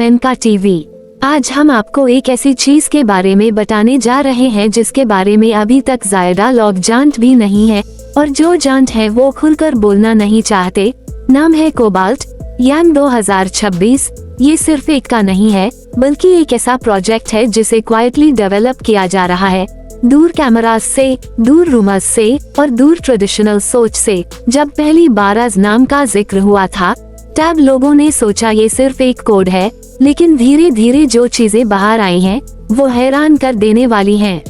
mm का TV. आज हम आपको एक ऐसी चीज के बारे में बताने जा रहे हैं जिसके बारे में अभी तक ज्यादा लोग जानते भी नहीं है, और जो जानते हैं वो खुलकर बोलना नहीं चाहते। नाम है कोबाल्ट यांग 2026। ये सिर्फ एक का नहीं है, बल्कि एक ऐसा प्रोजेक्ट है जिसे क्वाइटली डेवलप किया जा रहा है, दूर कैमरास से, दूर रूमर्स से और दूर ट्रेडिशनल सोच से। जब पहली बार आज नाम का जिक्र हुआ था तब लोगों ने सोचा ये सिर्फ एक कोड है, लेकिन धीरे धीरे जो चीजें बाहर आई हैं वो हैरान कर देने वाली हैं।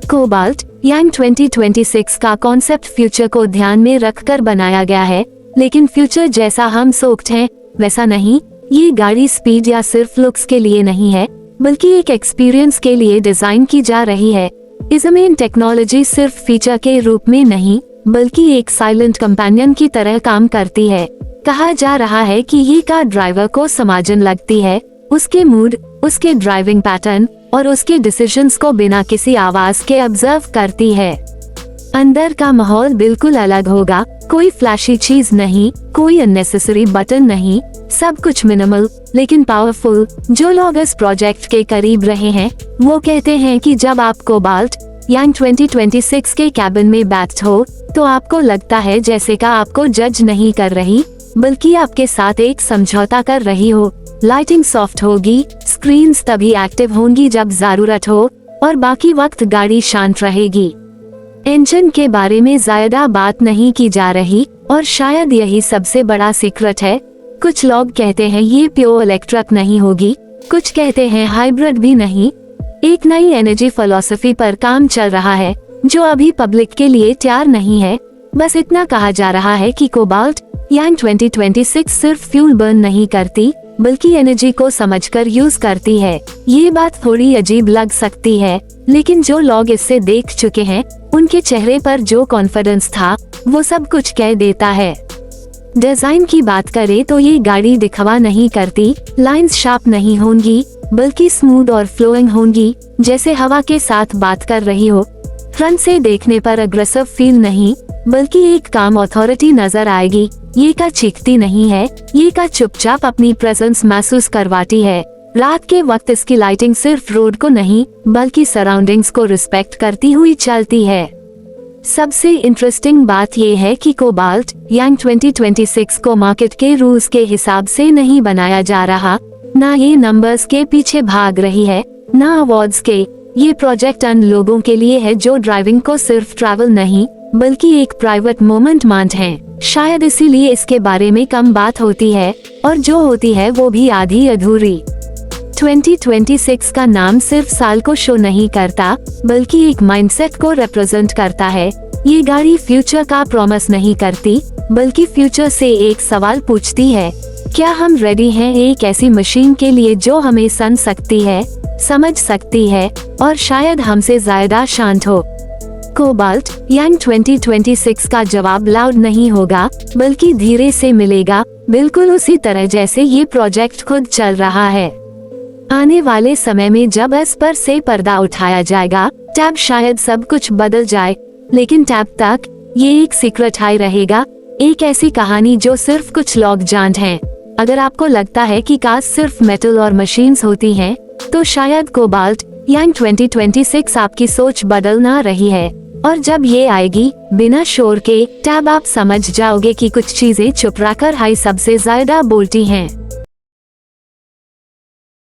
कोबाल्ट यांग 2026 का कॉन्सेप्ट फ्यूचर को ध्यान में रखकर बनाया गया है, लेकिन फ्यूचर जैसा हम सोचते हैं वैसा नहीं। ये गाड़ी स्पीड या सिर्फ लुक्स के लिए नहीं है, बल्कि एक एक्सपीरियंस के लिए डिजाइन की जा रही है। इसमें टेक्नोलॉजी सिर्फ फीचर के रूप में नहीं, बल्कि एक साइलेंट कंपेनियन की तरह काम करती है। कहा जा रहा है कि ये कार ड्राइवर को समझने लगती है, उसके मूड, उसके ड्राइविंग पैटर्न और उसके डिसीजंस को बिना किसी आवाज के ऑब्जर्व करती है। अंदर का माहौल बिल्कुल अलग होगा, कोई फ्लैशी चीज नहीं, कोई अननेसेसरी बटन नहीं, सब कुछ मिनिमल लेकिन पावरफुल। जो लोग इस प्रोजेक्ट के करीब रहे हैं वो कहते हैं कि जब आप कोबाल्ट यांग 2026 के कैबिन में बैठते हो तो आपको लगता है जैसे का आपको जज नहीं कर रही, बल्कि आपके साथ एक समझौता कर रही हो। लाइटिंग सॉफ्ट होगी, स्क्रीन्स तभी एक्टिव होंगी जब जरूरत हो, और बाकी वक्त गाड़ी शांत रहेगी। इंजन के बारे में ज्यादा बात नहीं की जा रही, और शायद यही सबसे बड़ा सीक्रेट है। कुछ लोग कहते हैं ये प्योर इलेक्ट्रिक नहीं होगी, कुछ कहते हैं हाइब्रिड भी नहीं। एक नई एनर्जी फिलॉसफी पर काम चल रहा है जो अभी पब्लिक के लिए तैयार नहीं है। बस इतना कहा जा रहा है कि कोबाल्ट यांग 2026 सिर्फ फ्यूल बर्न नहीं करती, बल्कि एनर्जी को समझकर यूज करती है। ये बात थोड़ी अजीब लग सकती है, लेकिन जो लोग इससे देख चुके हैं उनके चेहरे पर जो कॉन्फिडेंस था वो सब कुछ कह देता है। डिजाइन की बात करें तो ये गाड़ी दिखावा नहीं करती, लाइंस शार्प नहीं होंगी, बल्कि स्मूथ और फ्लोइंग होंगी, जैसे हवा के साथ बात कर रही हो। फ्रंट से देखने पर अग्रेसिव फील नहीं, बल्कि एक काम अथॉरिटी नजर आएगी। ये का चीखती नहीं है, ये का चुपचाप अपनी प्रेजेंस महसूस करवाती है। रात के वक्त इसकी लाइटिंग सिर्फ रोड को नहीं, बल्कि सराउंडिंग्स को रिस्पेक्ट करती हुई चलती है। सबसे इंटरेस्टिंग बात यह है कि कोबाल्ट यांग 2026 को मार्केट के रूल्स के हिसाब से नहीं बनाया जा रहा, ना ये नंबर्स के पीछे भाग रही है, ना अवार्ड्स के। ये प्रोजेक्ट उन लोगों के लिए है जो ड्राइविंग को सिर्फ ट्रैवल नहीं, बल्कि एक प्राइवेट मोमेंट मानते हैं। शायद इसीलिए इसके बारे में कम बात होती है, और जो होती है वो भी आधी अधूरी। 2026 का नाम सिर्फ साल को शो नहीं करता, बल्कि एक माइंडसेट को रिप्रेजेंट करता है। ये गाड़ी फ्यूचर का प्रॉमिस नहीं करती, बल्कि फ्यूचर से एक सवाल पूछती है, क्या हम रेडी हैं एक ऐसी मशीन के लिए जो हमें सुन सकती है, समझ सकती है और शायद हमसे ज्यादा शांत हो। कोबाल्ट यांग 2026 का जवाब लाउड नहीं होगा, बल्कि धीरे से मिलेगा, बिल्कुल उसी तरह जैसे ये प्रोजेक्ट खुद चल रहा है। आने वाले समय में जब इस पर से पर्दा उठाया जाएगा तब शायद सब कुछ बदल जाए, लेकिन तब तक ये एक सीक्रेट हाई रहेगा, एक ऐसी कहानी जो सिर्फ कुछ लोग जानते हैं। अगर आपको लगता है कि कार्स सिर्फ मेटल और मशीन्स होती हैं, तो शायद कोबाल्ट यांग 2026 आपकी सोच बदलना रही है, और जब ये आएगी बिना शोर के, तब आप समझ जाओगे कि कुछ चीजें चुप रखकर हाई सबसे ज्यादा बोलती हैं।